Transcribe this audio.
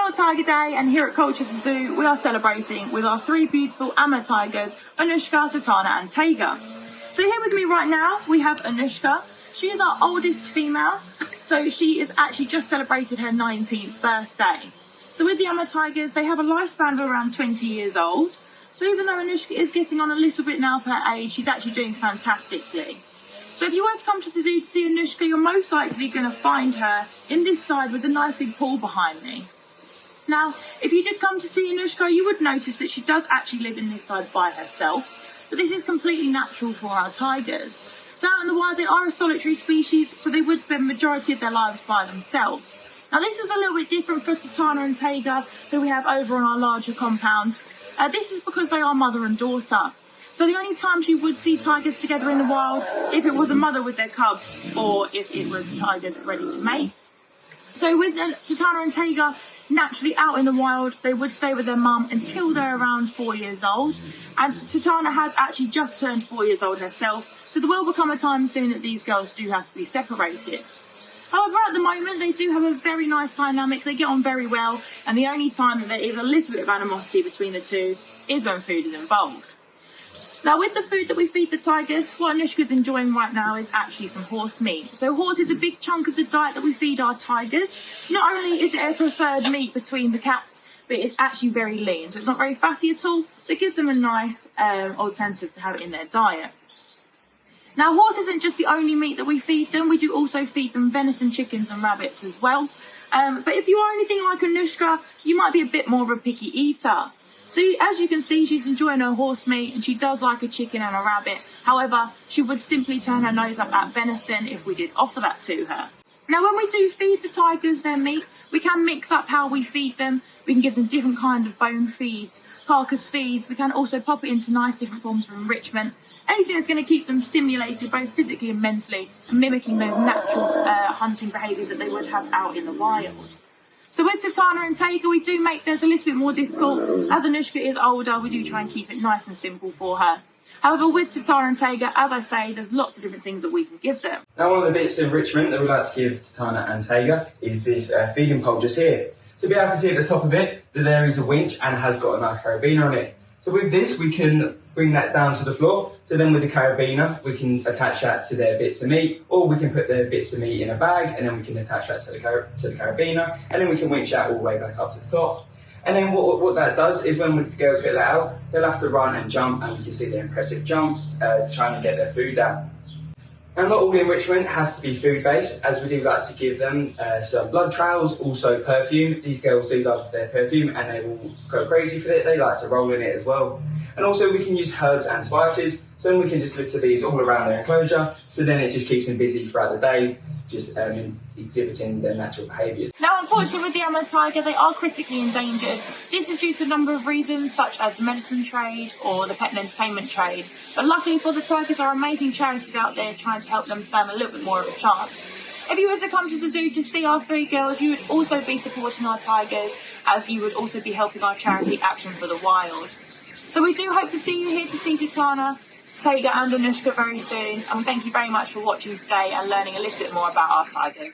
World Tiger Day, and here at Colchester Zoo we are celebrating with our three beautiful Amur Tigers, Anoushka, Tatana and Taiga. So here with me right now we have Anoushka. She is our oldest female, so she is actually just celebrated her 19th birthday. So with the Amur Tigers, they have a lifespan of around 20 years old. So even though Anoushka is getting on a little bit now of her age, she's actually doing fantastically. So if you were to come to the zoo to see Anoushka, you're most likely going to find her in this side with a nice big pool behind me. Now, if you did come to see Anoushka, you would notice that she does actually live in this side by herself. But this is completely natural for our tigers. So out in the wild, they are a solitary species, so they would spend the majority of their lives by themselves. Now this is a little bit different for Tatana and Taiga, who we have over on our larger compound. This is because they are mother and daughter. So the only times you would see tigers together in the wild, if it was a mother with their cubs, or if it was tigers ready to mate. So with Tatana and Taiga, naturally out in the wild, they would stay with their mum until they're around 4 years old. And Tatana has actually just turned 4 years old herself, so there will become a time soon that these girls do have to be separated. However, at the moment, they do have a very nice dynamic. They get on very well, and the only time that there is a little bit of animosity between the two is when food is involved. Now, with the food that we feed the tigers, what Anoushka's enjoying right now is actually some horse meat. So horse is a big chunk of the diet that we feed our tigers. Not only is it a preferred meat between the cats, but it's actually very lean. So it's not very fatty at all, so it gives them a nice alternative to have in their diet. Now, horse isn't just the only meat that we feed them. We do also feed them venison, chickens and rabbits as well. But if you are anything like Anoushka, you might be a bit more of a picky eater. So as you can see, she's enjoying her horse meat and she does like a chicken and a rabbit. However, she would simply turn her nose up at venison if we did offer that to her. Now, when we do feed the tigers their meat, we can mix up how we feed them. We can give them different kinds of bone feeds, carcass feeds. We can also pop it into nice different forms of enrichment. Anything that's going to keep them stimulated both physically and mentally and mimicking those natural hunting behaviours that they would have out in the wild. So with Tatana and Taiga, we do make theirs a little bit more difficult. As Anoushka is older, we do try and keep it nice and simple for her. However, with Tatana and Taiga, as I say, there's lots of different things that we can give them. Now, one of the bits of enrichment that we like to give Tatana and Taiga is this feeding pole just here. So be able to see at the top of it that there is a winch and has got a nice carabiner on it. So with this, we can bring that down to the floor. So then with the carabiner, we can attach that to their bits of meat, or we can put their bits of meat in a bag and then we can attach that to the carabiner, and then we can winch that all the way back up to the top. And then what that does is when the girls get let out, they'll have to run and jump, and you can see their impressive jumps, trying to get their food out. And not all the enrichment has to be food-based, as we do like to give them some blood trails, also perfume. These girls do love their perfume and they will go crazy for it. They like to roll in it as well. And also we can use herbs and spices, so then we can just litter these all around their enclosure, so then it just keeps them busy throughout the day, just exhibiting their natural behaviours. Now, unfortunately, with the Amur Tiger, they are critically endangered. This is due to a number of reasons, such as the medicine trade or the pet and entertainment trade. But luckily for the tigers, there are amazing charities out there trying to help them stand a little bit more of a chance. If you were to come to the zoo to see our three girls, you would also be supporting our tigers, as you would also be helping our charity Action for the Wild. So we do hope to see you here to see Tatana, Taiga and Anoushka very soon, and thank you very much for watching today and learning a little bit more about our tigers.